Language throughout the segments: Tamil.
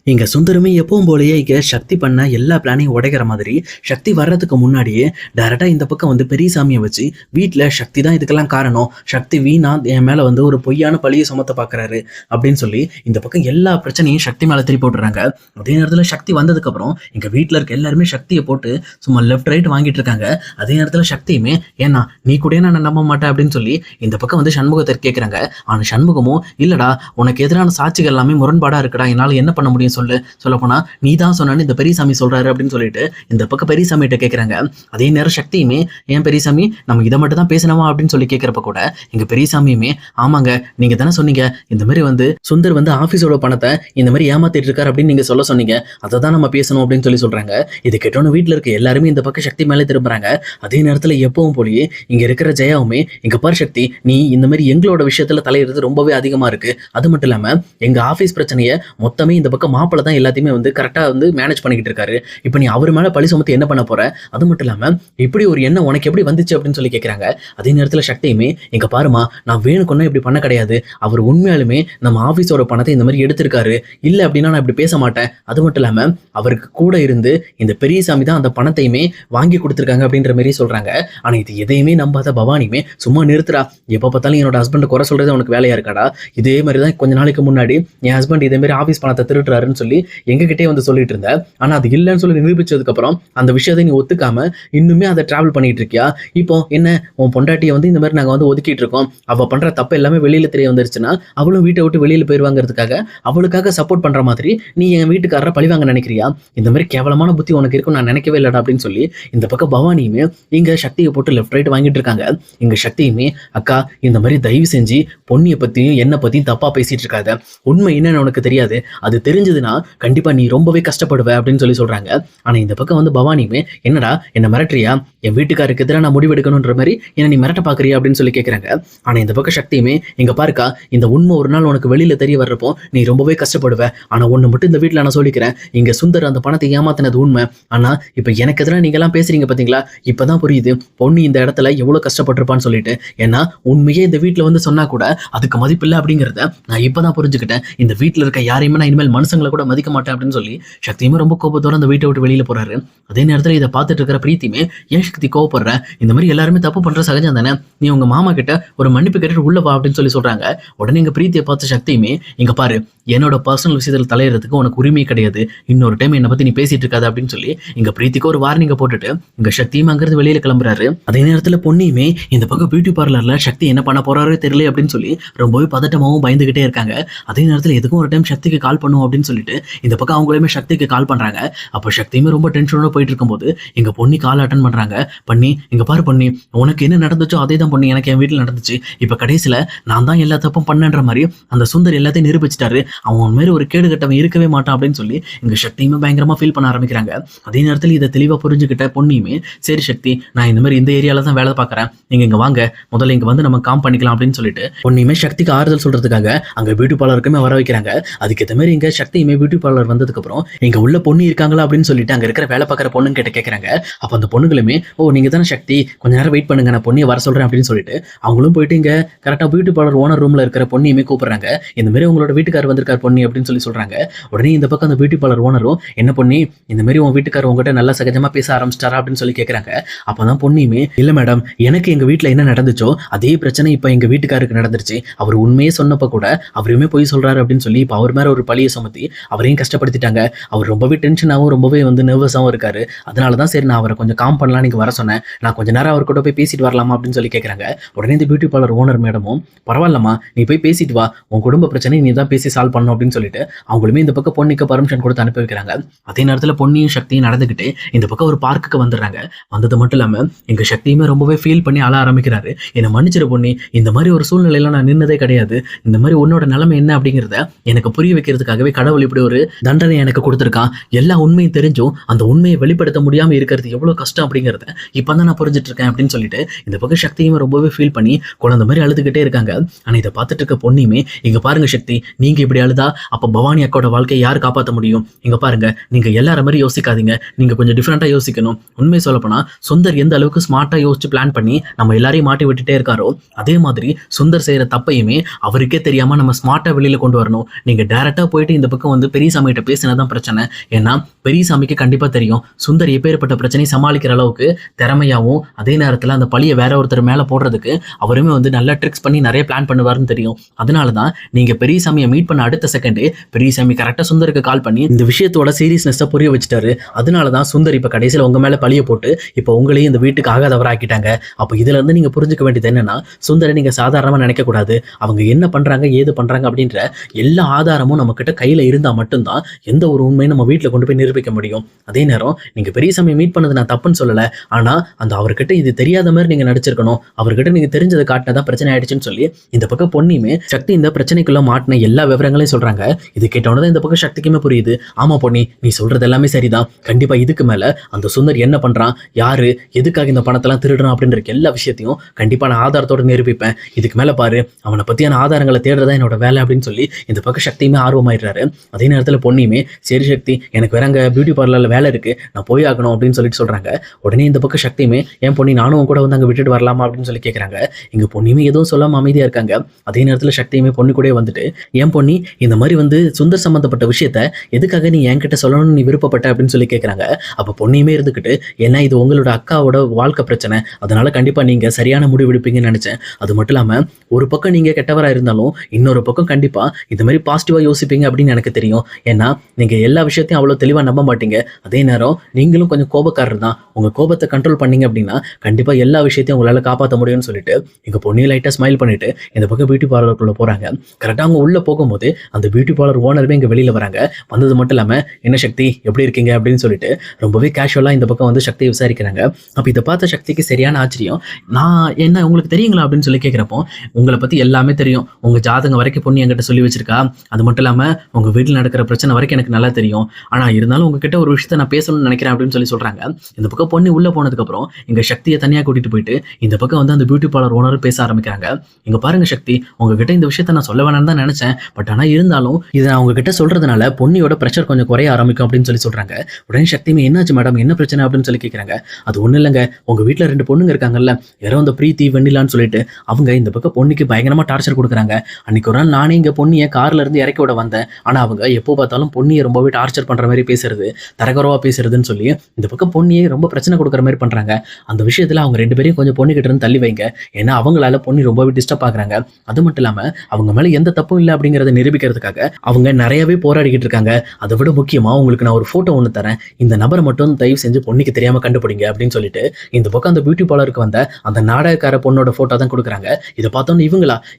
இங்க சுந்தரமே எப்பவும் போலயே இங்க சக்தி பண்ண எல்லா பிளானையும் உடைக்கிற மாதிரி சக்தி வர்றதுக்கு முன்னாடியே டைரக்டா இந்த பக்கம் வந்து பெரியசாமியை வச்சு வீட்டுல சக்தி தான் இதுக்கெல்லாம் காரணம், சக்தி வீணா என் மேல வந்து ஒரு பொய்யான பழியை சுமத்த பாக்குறாரு அப்படின்னு சொல்லி இந்த பக்கம் எல்லா பிரச்சனையும் சக்தி மேல திருப்பி போட்டுறாங்க. அதே நேரத்துல சக்தி வந்ததுக்கு அப்புறம் இங்க வீட்டுல இருக்க எல்லாருமே சக்தியை போட்டு சும்மா லெஃப்ட் ரைட் வாங்கிட்டு இருக்காங்க. அதே நேரத்துல சக்தியுமே ஏன்னா நீ கூட நான் நம்ப மாட்டேன் அப்படின்னு சொல்லி இந்த பக்கம் வந்து சண்முகத்தை கேட்கிறாங்க. ஆனா சண்முகமும் இல்லடா, உனக்கு எதிரான சாட்சிகள் எல்லாமே முரண்பாடா இருக்குடா, என்னால என்ன பண்ண முடியும் சொல்ல போனா நீ தான் சொன்னு இந்த பெரியசாமி சொல்றாரு அப்படின்னு சொல்லிட்டு இந்த பக்கம் பெரியசாமி கிட்ட கேட்கறாங்க. அதே நேரம் சக்தியுமே ஏன் பெரியசாமி நம்ம இதை மட்டும் தான் பேசணுமா அப்படின்னு சொல்லி கேட்கறப்ப கூட எங்க பெரியசாமியுமே ஆமாங்க நீங்க தானே சொன்னீங்க இந்த மாதிரி வந்து சுந்தர் வந்து ஆபீஸோட பணத்தை இந்த மாதிரி ஏமாத்திட்டு இருக்காரு அப்படின்னு நீங்க சொல்ல சொன்னீங்க, அதை தான் நம்ம பேசணும் அப்படின்னு சொல்லி சொல்றாங்க. இது கேட்டோன்னு வீட்டுல இருக்க எல்லாருமே இந்த பக்கம் சக்தி மேலே திரும்புறாங்க. அதே நேரத்துல எப்பவும் போலயே இங்க இருக்கிற ஜெயாவுமே இங்க பாரு சக்தி, நீ இந்த மாதிரி எங்களோட விஷயத்துல தலையிடுறது ரொம்பவே அதிகமா இருக்கு, அது மட்டும் இல்லாம எங்க ஆபீஸ் பிரச்சனையை மொத்தமே இந்த பக்கம் மாப்பிள்ள தான் எல்லாத்தையுமே வந்து கரெக்டா வந்து மேனேஜ் பண்ணிக்கிட்டு இருக்காரு, இப்போ நீ அவர் மேல பழி சுமத்தி என்ன பண்ண போற, அது மட்டும் இல்லாம இப்படி ஒரு எண்ணம் உனக்கு எப்படி வந்துச்சு அப்படின்னு சொல்லி கேட்கறாங்க. அதே நேரத்துல சக்தியுமே இங்க பாருமா நான் வேணுக்குன்னா இப்படி பண்ண கிடையாது, அவர் உண்மையாலுமே நம்ம ஆபீஸோட பணத்தை இந்த மாதிரி எடுத்திருக்காரு, இல்ல அப்படின்னா நான் இப்படி பேச மாட்டேன், அது மட்டும் இல்லாம அவருக்கு கூட இருந்து இந்த பெரியசாமி தான் அந்த பணத்தையுமே வாங்கி கொடுத்துருக்காங்க அப்படின்ற மாதிரி சொல்றாங்க. ஆனா இது எதையுமே நம்பாத பவானியுமே சும்மா நிறுத்துறா, எப்ப பார்த்தாலும் என்னோட ஹஸ்பண்ட் குறை சொல்றது உனக்கு வேலையா இருக்காடா, இதே மாதிரி தான் கொஞ்ச நாளைக்கு முன்னாடி என் ஹஸ்பண்ட் இதே மாதிரி ஆபீஸ் பணத்தை திருட்டுறாருன்னு சொல்லி எங்ககிட்டே வந்து சொல்லிட்டு இருந்த, ஆனா அது இல்லைன்னு சொல்லி நிரூபிச்சதுக்கு அப்புறம் அந்த விஷயத்தை நீ ஒத்துக்காம இன்னுமே அதை டிராவல் பண்ணிட்டு இருக்கியா, இப்போ என்ன உன் பொண்டாட்டியை வந்து இந்த மாதிரி நாங்க வந்து ஒதுக்கிட்டு இருக்கோம், அவ பண்ற தப்பு எல்லாமே வெளியில தெரிய வந்துருச்சுன்னா அவளும் வீட்டை விட்டு வெளியில போயிருவாங்கிறதுக்காக அவளுக்காக சப்போர்ட் பண்ற மாதிரி நீ என் வீட்டுக்காரரை பழிவாங்க நினைக்கிறியா, இந்த மாதிரி கேவலமான புத்தி உனக்கு இருக்கும் நான் நினைக்கவே இல்லடா அப்படின்னு சொல்லி இந்த பக்கம் பவானியுமே இங்க சக்தியை போட்டு லெஃப்ட் ரைட் வாங்கிட்டு இருக்காங்க. இங்க சக்தியுமே அக்கா இந்த மாதிரி தயவு செஞ்சு பொன்னியை பத்தியும் என்ன பத்தியும் தப்பா பேசிட்டு இருக்காத, உண்மை என்னன்னு உனக்கு தெரியாது, அது தெரிஞ்சதுன்னா கண்டிப்பா நீ ரொம்பவே கஷ்டப்படுவ அப்படின்னு சொல்லி சொல்றாங்க. ஆனா இந்த பக்கம் வந்து பவானியுமே என்னடா என்ன மிரட்டுறியா, என் வீட்டுக்காருக்கு எதிராக நான் முடிவெடுக்கணுன்ற மாதிரி என்ன நீ மிரட்ட பாக்குறியா அப்படின்னு சொல்லி கேட்கறாங்க. ஆனா இந்த பக்கம் சக்தியுமே இங்க பாருக்கா, இந்த உண்மை ஒரு நாள் உனக்கு வெளியில தெரிய வர்றப்போ நீ ரொம்பவே கஷ்டப்படுவ, ஆனா ஒண்ணு மட்டும் இந்த வீட்டுல நான் சொல்லிக்கிறேன், இங்க சுந்தர் அந்த பணத்தை ஏமாத்தினது உண்மை, ஆனா இப்ப எனக்கு எதிராக நீங்க எல்லாம் பேசுறீங்க பாத்தீங்களா, இப்பதான் புரியுது பொண்ணு இந்த இடத்துல எவ்வளவு கஷ்டப்பட்டிருப்பான்னு சொல்லிட்டு, ஏன்னா உண்மையே இந்த வீட்டுல வந்து சொன்னா கூட அதுக்கு மதிப்பில்லை அப்படிங்கிறத நான் இப்பதான் புரிஞ்சுக்கிட்டேன், இந்த வீட்டுல இருக்க யாரையுமே நான் இனிமேல் மனுஷங்களை கூட மதிக்க மாட்டேன் அப்படின்னு சொல்லி சக்தியுமே ரொம்ப கோபத்தோட அந்த வீட்டை விட்டு வெளியில போறாரு. அதே நேரத்துல இதை பார்த்துட்டு இருக்கிற பிரீத்தியுமே ஏன் சக்தி கோவப்படுற, இந்த மாதிரி எல்லாருமே தப்பு பண்ற சகஜம் தானே, நீ உங்க மாமா கிட்ட ஒரு மன்னிப்பு கேட்டு உள்ள வா அப்படின்னு சொல்லி சொல்றாங்க. உடனே இங்க பிரீத்தியை பார்த்து சக்தியுமே இங்க பாரு என்னோட பர்சனல் விஷயத்துல தலையிறதுக்கு உனக்கு உரிமை கிடையாது, இன்னொரு டைம் என்னை பத்தி நீ பேசிட்டு இருக்காது அப்படின்னு சொல்லி இங்க பிரீத்திக்கு ஒரு வார்னிங்க போட்டுட்டு இங்க சக்தியும் அங்கிருந்து வெளியில கிளம்புறாரு. அதே நேரத்துல பொன்னியுமே இந்த பக்கம் பியூட்டி பார்லர்ல சக்தி என்ன பண்ண போறாரோ தெரியல அப்படின்னு சொல்லி ரொம்பவே பதட்டமாவும் பயந்துகிட்டே இருக்காங்க. அதே நேரத்துல எதுக்கும் ஒரு டைம் சக்திக்கு கால் பண்ணுவோம் அப்படின்னு சொல்லிட்டு இந்த பக்கம் அவங்களுமே சக்திக்கு கால் பண்றாங்க. அப்போ சக்தியுமே ரொம்ப டென்ஷனோட போயிட்டு இருக்கும்போது எங்க பொண்ணி கால் அட்டன் பண்றாங்க. பண்ணி இங்க பாரு பொண்ணி, உனக்கு என்ன நடந்துச்சோ அதே தான் பொண்ணி எனக்கு என் வீட்டில் நடந்துச்சு, இப்ப கடைசியில நான் தான் எல்லா தப்பும் பண்ணன்ற மாதிரி அந்த சுந்தர் எல்லாத்தையும் நிரூபிச்சிட்டாரு, அவன் மாதிரி ஒரு கேடு கட்டவன் இருக்கவே மாட்டான் அப்படின்னு சொல்லி இங்க சக்தியுமே பயங்கரமா ஃபீல் பண்ண ஆரம்பிக்கிறாங்க. அதே நேரத்தில் இதை தெளிவா புரிஞ்சுக்கிட்ட பொண்ணியுமே சரி சக்தி நான் இந்த மாதிரி இந்த ஏரியால தான் வேலை பார்க்கறேன், நீங்க இங்க வாங்க முதல்ல இங்க வந்து நம்ம காம் பண்ணிக்கலாம் அப்படின்னு சொல்லிட்டு பொண்ணியுமே சக்திக்கு ஆறுதல் சொல்றதுக்காக அங்க பியூட்டி பார்லருக்குமே வர வைக்கிறாங்க. அதுக்கேற்ற மாதிரி இங்க சக்தியுமே பியூட்டி பார்லர் வந்ததுக்கு அப்புறம் இங்க உள்ள பொண்ணு இருக்காங்களா அப்படின்னு சொல்லிட்டு அங்க இருக்கிற வேலை பார்க்குற பொண்ணுங்க கிட்ட கேட்கறாங்க. அப்ப அந்த பொண்ணுங்களுமே ஓ நீங்க தானே சக்தி, கொஞ்ச நேரம் வெயிட் பண்ணுங்க நான் பொண்ணியை வர சொல்றேன் அப்படின்னு சொல்லிட்டு அவங்களும் போயிட்டு இங்க கரெக்டா பியூட்டி பார்லர் ஓனர் ரூம்ல இருக்கிற பொண்ணியுமே கூப்பிடுறாங்க. இந்த மாதிரி உங்களோட வீட்டுக்காரர் வந்திருக்கார் பொண்ணி அப்படின்னு சொல்லி சொல்றாங்க. உடனே இந்த பக்கம் அந்த பியூட்டி பார்லர் ஓனரும் என்ன பொண்ணி இந்த மாதிரி உன் வீட்டுக்காரர் உங்ககிட்ட நல்லா சகஜமா பேச ஆரம்பிச்சிட்டாரா அப்படின்னு சொல்லி கேட்கறாங்க. அப்பதான் பொண்ணியுமே இல்ல மேடம், எனக்கு எங்க வீட்டுல என்ன நடந்துச்சோ அதே பிரச்சனை இப்ப எங்க வீட்டுக்காருக்கு நடந்துருச்சு, அவர் உண்மையே சொன்னப்ப கூட அவருமே போய் சொல்றாரு அப்படின்னு சொல்லி இப்ப அவர் மேல ஒரு பழியை சுமத்தி அவரையும் கஷ்டப்படுத்திட்டாங்க. அவர் ரொம்பவே டென்ஷனாகவும் ரொம்பவே வந்து நர்வஸாகவும் இருக்காரு, அதனாலதான் சரி நான் அவரை கொஞ்சம் காம் பண்ணலாம் நீங்க வர சொன்னேன், நான் கொஞ்ச நேரம் அவர் கூட போய் பேசிட்டு வரலாமா அப்படின்னு சொல்லி கேட்கறாங்க. உடனே இந்த பியூட்டி பார்லர் ஓனர் மேடமும் பரவாயில்லம்மா நீ போய் பேசிட்டு வா, உன் குடும்ப பிரச்சனை நீ தான் பேசி சால்வ் பண்ணணும் அப்படின்னு சொல்லிட்டு அவங்களுமே இந்த பக்கம் பொண்ணுக்கு பர்மிஷன் கொடுத்து அனுப்பி வைக்கிறாங்க. அதே நேரத்துல பொன்னியும் சக்தியும் நடந்துகிட்டு இந்த பக்கம் ஒரு பார்க்குக்கு வந்துடுறாங்க. வந்தது மட்டும் இல்லாம எங்க சக்தியுமே ரொம்பவே ஃபீல் பண்ணி அழ ஆரம்பிக்கிறாரு. என்னை மன்னிச்சிரு பொண்ணி, இந்த மாதிரி ஒரு சூழ்நிலையில நான் நின்னதே கிடையாது, இந்த மாதிரி உன்னோட நிலைமை என்ன அப்படிங்கிறத எனக்கு புரிய வைக்கிறதுக்காகவே கடவுள் இப்படி ஒரு தண்டனை எனக்கு கொடுத்துருக்கான், எல்லா உண்மையும் தெரிஞ்சும் அந்த உண்மையை வெளிப்படுத்த முடியாம இருக்கிறது எவ்வளவு கஷ்டம் அப்படிங்கிறத இப்பதான் நான் புரிஞ்சுட்டு இருக்கேன் அப்படின்னு சொல்லிட்டு இந்த பக்கம் சக்தியுமே ரொம்பவே ஃபீல் பண்ணி குழந்தை மாதிரி அழுதுகிட்டே இருக்காங்க. ஆனா இதை பார்த்துட்டு இருக்க பொண்ணியுமே இங்க பாருங்க சக்தி, நீங்க இப்படி அழுதா அப்ப பவானி அக்காவோட வாழ்க்கையை யார் காப்பாற்ற முடியும், இங்க பாருங்க நீங்க எல்லார மாதிரி யோசிக்காதீங்க, நீங்க கொஞ்சம் டிஃப்ரெண்டா யோசிக்கணும், உண்மை சொல்லப்போனா சுந்தர் எந்த அளவுக்கு ஸ்மார்ட்டா யோசிச்சு பிளான் பண்ணி நம்ம எல்லாரையும் மாட்டி விட்டுட்டே இருக்காரோ அதே மாதிரி சுந்தர் செய்யற தப்பையுமே அவருக்கே தெரியாம நம்ம ஸ்மார்ட்டா வெளியில கொண்டு வரணும், நீங்க டைரக்டா போயிட்டு இந்த பக்கம் பக்கம் வந்து பெரியசாமி கிட்ட பேசினதான் பிரச்சனை. ஏன்னா பெரியசாமிக்கு கண்டிப்பா தெரியும் சுந்தர் எப்பேற்பட்ட பிரச்சனையை சமாளிக்கிற அளவுக்கு திறமையாவும், அதே நேரத்துல அந்த பழிய வேற ஒருத்தர் மேல போடுறதுக்கு அவருமே வந்து நல்லா ட்ரிக்ஸ் பண்ணி நிறைய பிளான் பண்ணுவாருன்னு தெரியும். அதனாலதான் நீங்க பெரியசாமியை மீட் பண்ண அடுத்த செகண்டே பெரியசாமி கரெக்டா சுந்தருக்கு கால் பண்ணி இந்த விஷயத்தோட சீரியஸ்னஸ் புரிய வச்சுட்டாரு. அதனாலதான் சுந்தர் இப்ப கடைசியில உங்க மேல பழிய போட்டு இப்ப உங்களையும் இந்த வீட்டுக்கு ஆகாதவராக்கிட்டாங்க. அப்ப இதுல இருந்து நீங்க புரிஞ்சுக்க வேண்டியது என்னன்னா, சுந்தரை நீங்க சாதாரணமா நினைக்க கூடாது. அவங்க என்ன பண்றாங்க ஏது பண்றாங்க அப்படின்ற எல்லா ஆதாரமும் நம்ம கிட்ட கையில இருந்தா மட்டும்தான் எந்த ஒரு உண்மையும் நம்ம வீட்டுல கொண்டு போய் நிரூபிக்க முடியும். அதே நேரம் நீங்க பெரியசாமி மீட் பண்ணது நான் தப்புன்னு சொல்லல. ஆனா அந்த அவர்கிட்ட இது தெரியாத மாதிரி நீங்க நடிச்சிருக்கணும். அவர்கிட்ட நீங்க தெரிஞ்சதை காட்டினதான் பிரச்சனை ஆயிடுச்சுன்னு சொல்லி இந்த பக்கம் பொன்னியுமே சக்தி இந்த பிரச்சனைக்குள்ள மாட்டின எல்லா விவரங்களையும் சொல்றாங்க. இது கேட்டவனதான் இந்த பக்கம் சக்திக்குமே புரியுது. ஆமா பொன்னி, நீ சொல்றது எல்லாமே சரிதான். கண்டிப்பா இதுக்கு மேல அந்த சுந்தர் என்ன பண்றான், யாரு எதுக்காக இந்த பணத்தெல்லாம் திருடுறான் அப்படின்ற எல்லா விஷயத்தையும் கண்டிப்பா நான் ஆதாரத்தோட நிரூபிப்பேன். இதுக்கு மேல பாரு, அவனை பத்தியான ஆதாரங்களை தேடுறதா என்னோட வேலை அப்படின்னு சொல்லி இந்த பக்கம் சக்தியுமே ஆர்வமாயிடுறாரு. அதே நேரத்துல பொன்னியுமே சரி சக்தி, எனக்கு வேற அங்க பியூட்டி பார்லர்ல வேலை இருக்கு, நான் போய் ஆகணும் அப்படின்னு சொல்லிட்டு சொல்றாங்க. உடனே இந்த பக்கம் சக்தியுமே ஏன் பொன்னி நானும் கூட வந்து அங்க விட்டுட்டு வரலாமா அப்படின்னு சொல்லி கேட்கறாங்க. இங்க பொன்னியுமே எதுவும் சொல்லாம அமைதியா இருக்காங்க. அதே நேரத்துல சக்தியுமே பொண்ணு கூட வந்துட்டு, ஏன் பொன்னி இந்த மாதிரி வந்து சுந்தர் சம்பந்தப்பட்ட விஷயத்த எதுக்காக நீ என்கிட்ட சொல்லணும்னு நீ விருப்பப்பட்ட அப்படின்னு சொல்லி கேட்கறாங்க. அப்ப பொன்னியுமே இருந்துக்கிட்டு, ஏன்னா இது உங்களோட அக்காவோட வாழ்க்கை பிரச்சனை, அதனால கண்டிப்பா நீங்க சரியான முடிவு எடுப்பீங்கன்னு நினைச்சேன். அது மட்டும் இல்லாம ஒரு பக்கம் நீங்க கெட்டவரா இருந்தாலும் இன்னொரு பக்கம் கண்டிப்பா இந்த மாதிரி பாசிட்டிவா யோசிப்பீங்க அப்படின்னு எனக்கு தெரியும். ஏன்னா நீங்க எல்லா விஷயத்தையும் அவ்வளவு தெளிவா நம்ப மாட்டீங்க. அதே நேரம் நீங்களும் கொஞ்சம் கோபக்காரர் தான். உங்க கோபத்தை கண்ட்ரோல் பண்ணீங்க அப்படின்னா கண்டிப்பா எல்லா விஷயத்தையும் உங்களால காப்பாற்ற முடியும்னு சொல்லிட்டு எங்க பொண்ணு லைட்டா ஸ்மைல் பண்ணிட்டு இந்த பக்கம் பியூட்டி பார்லருக்குள்ள போறாங்க. கரெக்டா அவங்க உள்ள போகும்போது அந்த பியூட்டி பார்லர் ஓனருமே இங்க வெளியில வராங்க. வந்தது மட்டும் இல்லாம, என்ன சக்தி எப்படி இருக்கீங்க அப்படின்னு சொல்லிட்டு ரொம்பவே கேஷுவலா இந்த பக்கம் வந்து சக்தியை விசாரிக்கிறாங்க. அப்ப இதை பார்த்த சக்திக்கு சரியான ஆச்சரியம். நான் என்ன உங்களுக்கு தெரியுங்களா அப்படின்னு சொல்லி கேட்கிறப்போ, உங்களை பத்தி எல்லாமே தெரியும், உங்க ஜாதகம் வரைக்கும் பொண்ணு என்கிட்ட சொல்லி வச்சிருக்கா, அது மட்டும் இல்லாம உங்க வீட்டில் நடக்கிற பிரச்சனை வரைக்கும் எனக்கு நல்லா தெரியும். ஆனா இருந்தாலும் உங்ககிட்ட ஒரு விஷயத்த நான் பேசணும்னு நினைக்கிறேன் அப்படின்னு சொல்லி சொல்றாங்க. இந்த பக்கம் பொண்ணு உள்ள போனதுக்கு அப்புறம் எங்க சக்தியை தனியா கூட்டிட்டு போயிட்டு இந்த பக்கம் வந்து அந்த பியூட்டி பார்லர் ஓனர் பேச ஆரம்பிக்கிறாங்க. இங்க பாருங்க சக்தி, உங்ககிட்ட இந்த விஷயத்த நான் சொல்ல வேணாம்னு தான் நினைச்சேன். பட் ஆனா இருந்தாலும் இதை நான் உங்ககிட்ட சொல்றதுனால பொன்னியோட பிரஷர் கொஞ்சம் குறைய ஆரம்பிக்கும் அப்படின்னு சொல்லி சொல்றாங்க. உடனே சக்தியுமே என்னாச்சு மேடம், என்ன பிரச்சனை அப்படின்னு சொல்லி கேட்கறாங்க. அது ஒண்ணு இல்லைங்க, உங்க வீட்டுல 2 பொண்ணுங்க இருக்காங்கல்ல, யாரோ அந்த பிரீத்தி வெண்ணிலான்னு சொல்லிட்டு அவங்க இந்த பக்கம் பொண்ணுக்கு பயங்கரமா டார்ச்சர் கொடுக்குறாங்க. அன்னைக்கு ஒரு நாள் நானே இங்க பொண்ணியை கார்ல இருந்து இறக்கி விட வந்தேன். ஆனா அவங்க எப்போ பார்த்தாலும் பொண்ணியை ரொம்பவே டார்ச்சர் பண்ற மாதிரி பேசுறது, தரகுறவா பேசுறதுன்னு சொல்லி இந்த பக்கம் பொண்ணியை ரொம்ப பிரச்சனை கொடுக்குற மாதிரி பண்றாங்க. அந்த விஷயத்துல அவங்க 2 பேரையும் கொஞ்சம் பொண்ணு கிட்ட இருந்து தள்ளி வைங்க. ஏன்னா அவங்களால பொண்ணு ரொம்பவே டிஸ்டர்ப் ஆகுறாங்க. அது மட்டும் இல்லாம அவங்க மேல எந்த தப்பும் இல்லை அப்படிங்கறத நிரூபிக்கிறதுக்காக அவங்க நிறையவே போராடிக்கிட்டு இருக்காங்க. அதை விட முக்கியமா உங்களுக்கு நான் ஒரு போட்டோ ஒன்று தரேன், இந்த நபரை மட்டும் தயவு செஞ்சு பொண்ணுக்கு தெரியாம கண்டுபிடிங்க அப்படின்னு சொல்லிட்டு இந்த பக்கம் அந்த பியூட்டி பார்லருக்கு வந்த அந்த நாடகக்கார பொண்ணோட போட்டோ தான் கொடுக்குறாங்க. இதை பார்த்தோன்னு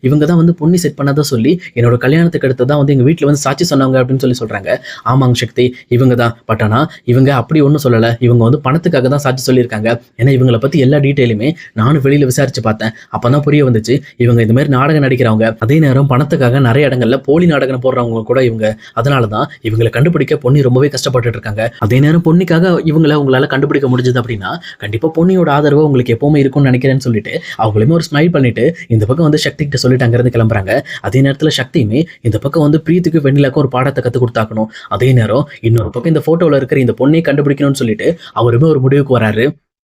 இவங்க தான் வந்து பொண்ணு செட் பண்ணதா சொல்லி என்னோட கல்யாணத்துக்கு அடுத்து தான் வந்து எங்க வீட்டுல வந்து சாட்சி சொன்னாங்க அப்படின்னு சொல்லி சொல்றாங்க. ஆமாங்க சக்தி, இவங்க தான். பட் ஆனா இவங்க அப்படி ஒன்றும் சொல்லல, இவங்க வந்து பணத்துக்காக தான் சாட்சி சொல்லியிருக்காங்க. ஏன்னா இவங்களை பத்தி எல்லா டீட்டெயிலுமே நானும் வெளியில விசாரிச்சு பார்த்தேன். அப்பதான் புரிய வந்துச்சு இவங்க இந்த மாதிரி நாடகம் நடிக்கிறவங்க, அதே நேரம் பணத்துக்காக நிறைய இடங்கள்ல போலி நாடகம் போடுறவங்க கூட இவங்க. அதனாலதான் இவங்களை கண்டுபிடிக்க பொண்ணு ரொம்பவே கஷ்டப்பட்டு இருக்காங்க. அதே நேரம் பொண்ணுக்காக இவங்களை உங்களால கண்டுபிடிக்க முடிஞ்சது அப்படின்னா கண்டிப்பா பொண்ணியோட ஆதரவு உங்களுக்கு எப்பவுமே இருக்கும்னு நினைக்கிறேன்னு சொல்லிட்டு அவங்களுமே ஒரு ஸ்மைல் பண்ணிட்டு இந்த பக்கம் வந்து சக்தி கிட்ட சொல்லிட்டு அங்கிருந்து கிளம்புறாங்க. அதே நேரத்துல சக்தியுமே இந்த பக்கம் வந்து பிரீத்துக்கு வெண்ணிலாக்கும் ஒரு பாடத்தை கத்து கொடுத்தாக்கணும். அதே நேரம் இன்னொரு பக்கம் இந்த போட்டோல இருக்கிற இந்த பொண்ணை கண்டுபிடிக்கணும்னு சொல்லிட்டு அவருமே ஒரு முடிவுக்கு வராரு.